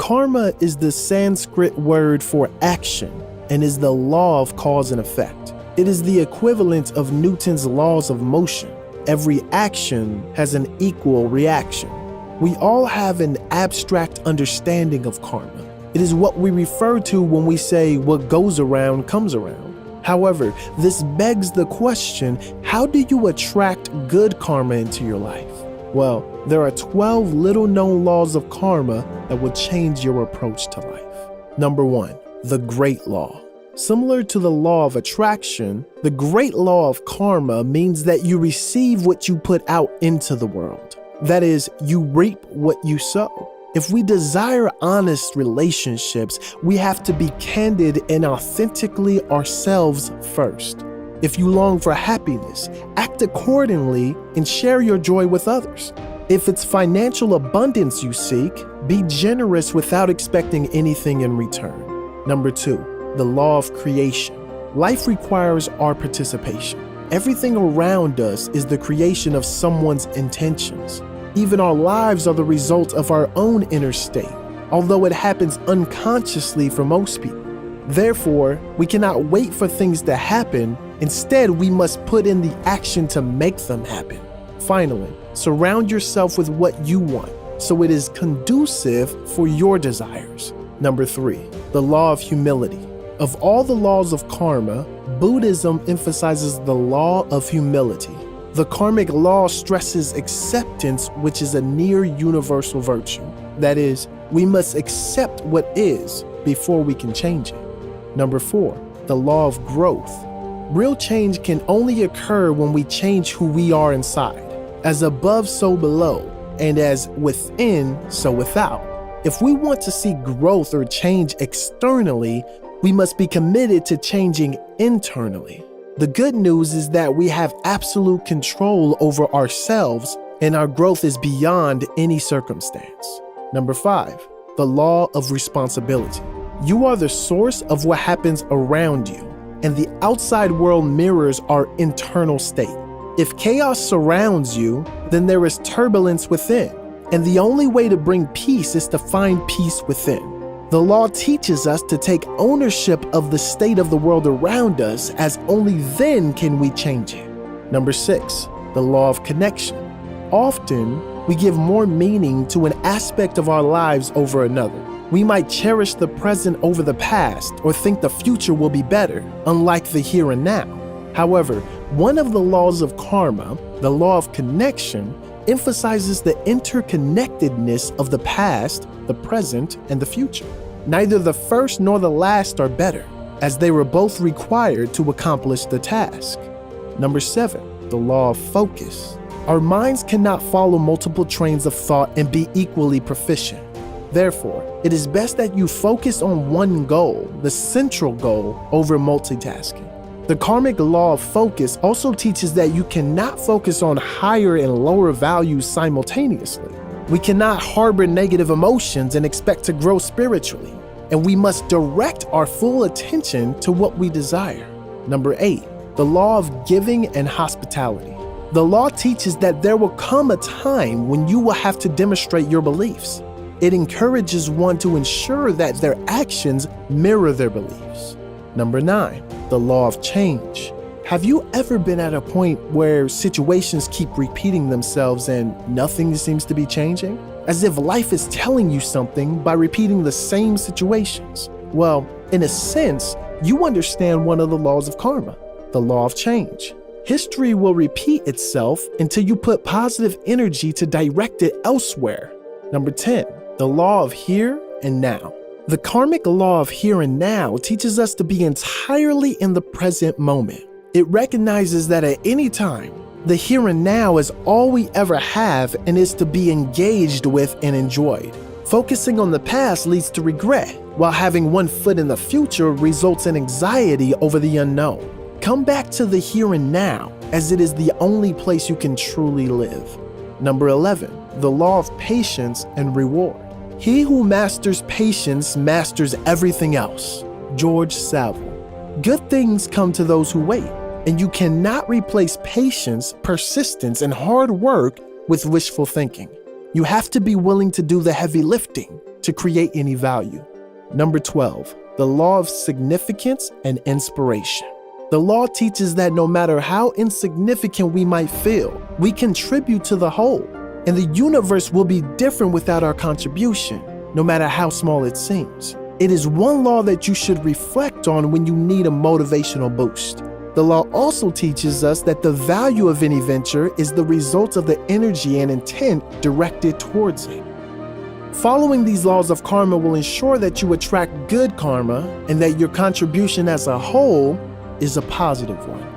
Karma is the Sanskrit word for action and is the law of cause and effect. It is the equivalent of Newton's laws of motion. Every action has an equal reaction. We all have an abstract understanding of karma. It is what we refer to when we say what goes around comes around. However, this begs the question, how do you attract good karma into your life? Well, there are 12 little-known laws of karma that will change your approach to life. Number 1, the Great Law. Similar to the law of attraction, the Great Law of Karma means that you receive what you put out into the world. That is, you reap what you sow. If we desire honest relationships, we have to be candid and authentically ourselves first. If you long for happiness, act accordingly and share your joy with others. If it's financial abundance you seek, be generous without expecting anything in return. Number 2, the law of creation. Life requires our participation. Everything around us is the creation of someone's intentions. Even our lives are the result of our own inner state, although it happens unconsciously for most people. Therefore, we cannot wait for things to happen. Instead, we must put in the action to make them happen. Finally, surround yourself with what you want, so it is conducive for your desires. Number 3, the law of humility. Of all the laws of karma, Buddhism emphasizes the law of humility. The karmic law stresses acceptance, which is a near universal virtue. That is, we must accept what is before we can change it. Number 4, the law of growth. Real change can only occur when we change who we are inside. As above, so below, and as within, so without. If we want to see growth or change externally, we must be committed to changing internally. The good news is that we have absolute control over ourselves, and our growth is beyond any circumstance. Number 5, the law of responsibility. You are the source of what happens around you, and the outside world mirrors our internal state. If chaos surrounds you, then there is turbulence within, and the only way to bring peace is to find peace within. The law teaches us to take ownership of the state of the world around us, as only then can we change it. Number 6, the law of connection. Often, we give more meaning to an aspect of our lives over another. We might cherish the present over the past or think the future will be better, unlike the here and now. However, one of the laws of karma, the law of connection, emphasizes the interconnectedness of the past, the present, and the future. Neither the first nor the last are better, as they were both required to accomplish the task. Number 7, the law of focus. Our minds cannot follow multiple trains of thought and be equally proficient. Therefore, it is best that you focus on one goal, the central goal, over multitasking. The karmic law of focus also teaches that you cannot focus on higher and lower values simultaneously. We cannot harbor negative emotions and expect to grow spiritually, and we must direct our full attention to what we desire. Number 8, the law of giving and hospitality. The law teaches that there will come a time when you will have to demonstrate your beliefs. It encourages one to ensure that their actions mirror their beliefs. Number 9, the law of change. Have you ever been at a point where situations keep repeating themselves and nothing seems to be changing? As if life is telling you something by repeating the same situations. Well, in a sense, you understand one of the laws of karma, the law of change. History will repeat itself until you put positive energy to direct it elsewhere. Number 10, the law of here and now. The karmic law of here and now teaches us to be entirely in the present moment. It recognizes that at any time, the here and now is all we ever have and is to be engaged with and enjoyed. Focusing on the past leads to regret, while having one foot in the future results in anxiety over the unknown. Come back to the here and now, as it is the only place you can truly live. Number 11, the law of patience and reward. He who masters patience masters everything else. George Savile. Good things come to those who wait, and you cannot replace patience, persistence, and hard work with wishful thinking. You have to be willing to do the heavy lifting, to create any value. Number 12, the law of significance and inspiration. The law teaches that no matter how insignificant we might feel, we contribute to the whole, and the universe will be different without our contribution, no matter how small it seems. It is one law that you should reflect on when you need a motivational boost. The law also teaches us that the value of any venture is the result of the energy and intent directed towards it. Following these laws of karma will ensure that you attract good karma and that your contribution as a whole is a positive one.